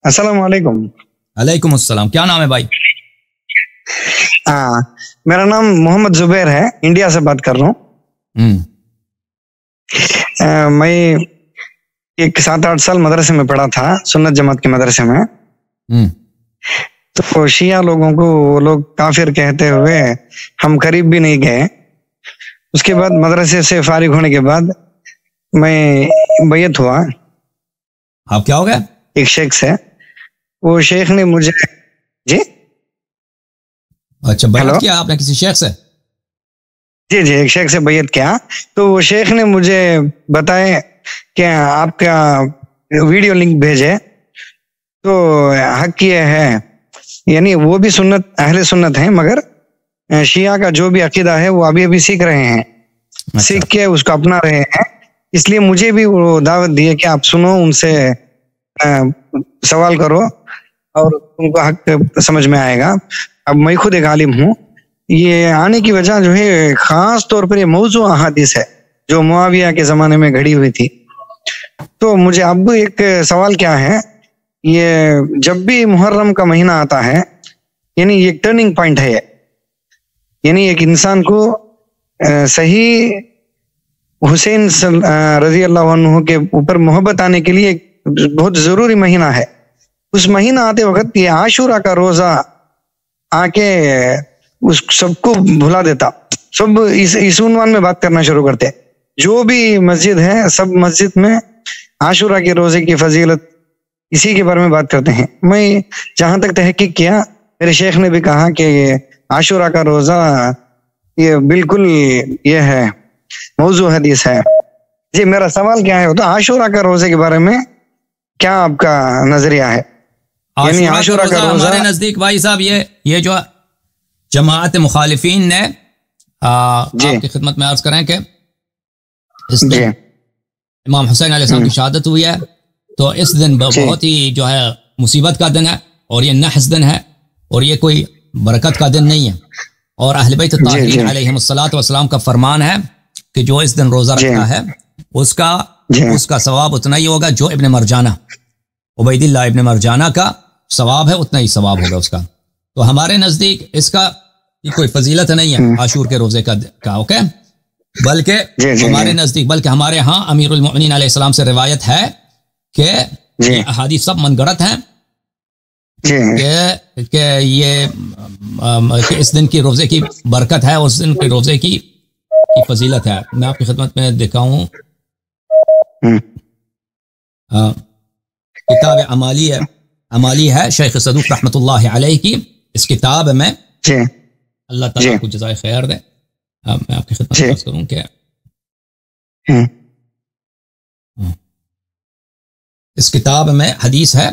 السلام علیکم. علیکم السلام. کیا نام ہے بھائی؟ میرا نام محمد زبیر ہے, انڈیا سے بات کر رہا ہوں. میں 7-8 سال مدرسے میں پڑھا تھا, سنت جماعت کے مدرسے میں. تو شیعہ لوگوں کو وہ لوگ کافر کہتے ہوئے ہم قریب بھی نہیں گئے. اس کے بعد مدرسے سے فارغ ہونے کے بعد میں بیعت ہوا. آپ کیا ہو گیا؟ ایک شیخ سے, وہ شیخ نے مجھے جی اچھا بیعت کیا آپ نے کسی شیخ سے؟ جی ایک شیخ سے بیعت کیا. تو وہ شیخ نے مجھے بتائے کہ آپ کا ویڈیو لنک بھیجے. تو حق یہ ہے, یعنی وہ بھی سنت اہل سنت ہیں, مگر شیعہ کا جو بھی عقیدہ ہے وہ ابھی سیکھ رہے ہیں, سیکھ کے اس کو اپنا رہے ہیں. اس لیے مجھے بھی وہ دعوت دی ہے کہ آپ سنو, ان سے سوال کرو اور تم کو حق سمجھ میں آئے گا. اب میں خود ایک عالم ہوں. یہ آنے کی وجہ جو ہے خاص طور پر یہ موضوع احادیث ہے جو معاویہ کے زمانے میں گھڑی ہوئی تھی. تو مجھے اب ایک سوال کیا ہے, یہ جب بھی محرم کا مہینہ آتا ہے, یعنی یہ ایک ٹرننگ پوائنٹ ہے, یعنی ایک انسان کو صحیح حسین رضی اللہ عنہ کے اوپر محبت آنے کے لیے بہت ضروری مہینہ ہے. اس مہینہ آتے وقت یہ عاشورہ کا روزہ آ کے اس سب کو بھلا دیتا. سب اس عنوان میں بات کرنا شروع کرتے. جو بھی مسجد ہے سب مسجد میں عاشورہ کے روزے کی فضیلت اسی کے بارے میں بات کرتے ہیں. میں جہاں تک تحقیق کیا, میرے شیخ نے بھی کہا کہ یہ عاشورہ کا روزہ یہ بالکل یہ ہے موضوع حدیث ہے. جی میرا سوال کیا ہے, تو عاشورہ کا روزے کے بارے میں کیا آپ کا نظریہ ہے؟ یعنی عاشورہ کا روزہ ہمارے نزدیک بھائی صاحب یہ جو جماعت مخالفین نے آپ کی خدمت میں عرض کریں کہ اس دن امام حسین علیہ السلام کی شہادت ہوئی ہے, تو اس دن بہت ہی جو ہے مصیبت کا دن ہے, اور یہ نحس دن ہے, اور یہ کوئی برکت کا دن نہیں ہے. اور اہل بیت الطاہرین علیہم الصلاۃ والسلام کا فرمان ہے کہ جو اس دن روزہ رکھتا ہے اس کا ثواب اتنا ہی ہوگا جو ابن مرجانہ عبید اللہ ابن مرجانہ کا ثواب ہے, اتنا ہی ثواب ہوگا اس کا. تو ہمارے نزدیک اس کا کوئی فضیلت نہیں ہے عاشور کے روزے کا اوکے, بلکہ ہمارے نزدیک بلکہ ہمارے ہاں امیر المؤمنین علیہ السلام سے روایت ہے کہ احادیث سب من گڑت ہیں کہ یہ کہ اس دن کی روزے کی برکت ہے, اس دن کے روزے کی فضیلت ہے. میں آپ کی خدمت میں دکھاؤں کتاب عمالی ہے شیخ صدوق رحمۃ اللہ علیہ کی. اس کتاب میں اللہ تعالیٰ کو جزائے خیر دے, میں آپ کی خدمت میں عرض کروں کہ اس کتاب میں حدیث ہے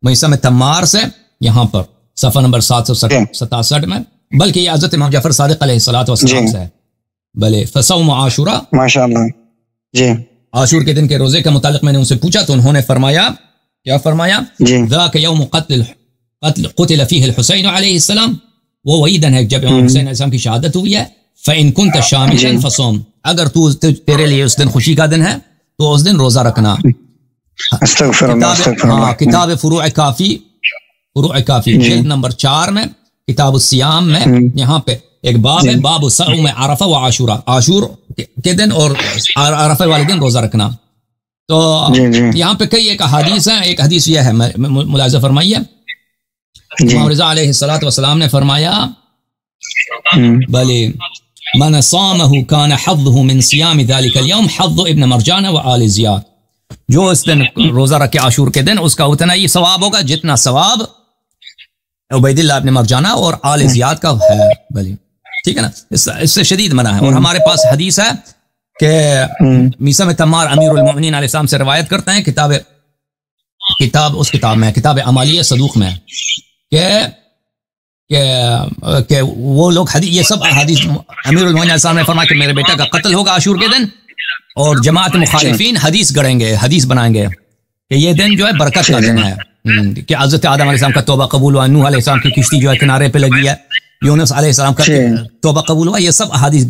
میثم تمار سے, یہاں پر صفحہ نمبر 767 میں, بلکہ یہ حضرت امام جعفر صادق علیہ الصلوۃ والسلام سے ہے. بلے فصوم عاشورہ, ماشاءاللہ. عاشور کے دن کے روزے کے متعلق میں نے ان سے پوچھا تو انہوں نے فرمایا, کیا فرمایا؟ ذاک یوم قتل فیہ الحسین علیہ السلام, وہ وہی دن ہے جب امام حسین علیہ السلام کی شہادت ہوئی ہے. فإن كنت شاملا فصوم, اگر تیرے لیے اس دن خوشی کا دن ہے تو اس دن روزہ رکھنا. کتاب فروع کافی جلد نمبر 4 میں کتاب الصیام میں یہاں پہ ایک باب ہے, باب صوم عرفہ و عاشورہ, عاشور کے دن اور عرفہ والے دن روزہ رکھنا. تو یہاں پہ کئی ایک احادیث ہیں. ایک حدیث یہ ہے, ملاحظہ فرمائیے, امام رضا علیہ الصلوۃ والسلام نے فرمایا بلے من صامه كان حظه من صيام ذلك اليوم حظ ابن مرجانہ وآل زیاد, جو اس دن روزہ رکھے عاشور کے دن اس کا اتنا ہی ثواب ہوگا جتنا ثواب عبید اللہ ابن مرجانہ اور آل زیاد کا ہے. بھلی ٹھیک ہے نا, اس سے شدید منع ہے. اور ہمارے پاس حدیث ہے کہ میثم تمار امیر المؤمنین علیہ السلام سے روایت کرتے ہیں, کتاب میں کتاب عمالیہ صدوق میں, کہ وہ لوگ یہ سب حدیث امیر المؤمنین علیہ السلام نے فرمایا کہ میرے بیٹا کا قتل ہوگا عاشور کے دن, اور جماعت مخالفین حدیث گڑیں گے, حدیث بنائیں گے کہ یہ دن جو ہے برکت کا دن ہے, کہ حضرت آدم علیہ السلام کا توبہ قبول ہوا, نوح علیہ السلام کی کشتی جو ہے کنارے پہ لگی ہے, یونس علیہ السلام کا توبہ قبول ہوا. یہ سب حدیث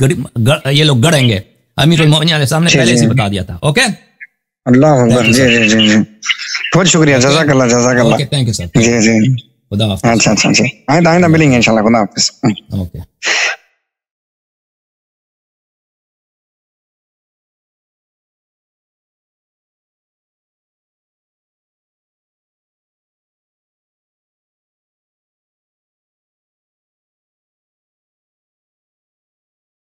یہ لوگ گڑیں گے. امیر المؤمنین علیہ السلام نے پہلے سے بتا دیا تھا. اوکے, اللہ بہت شکریہ. جزاک اللہ جزاک اللہ. Okay thank you sir. جی جی خدا حافظ. اچھا اچھا جی. آئندہ ملیں گے انشاءاللہ. خدا حافظ. اوکے.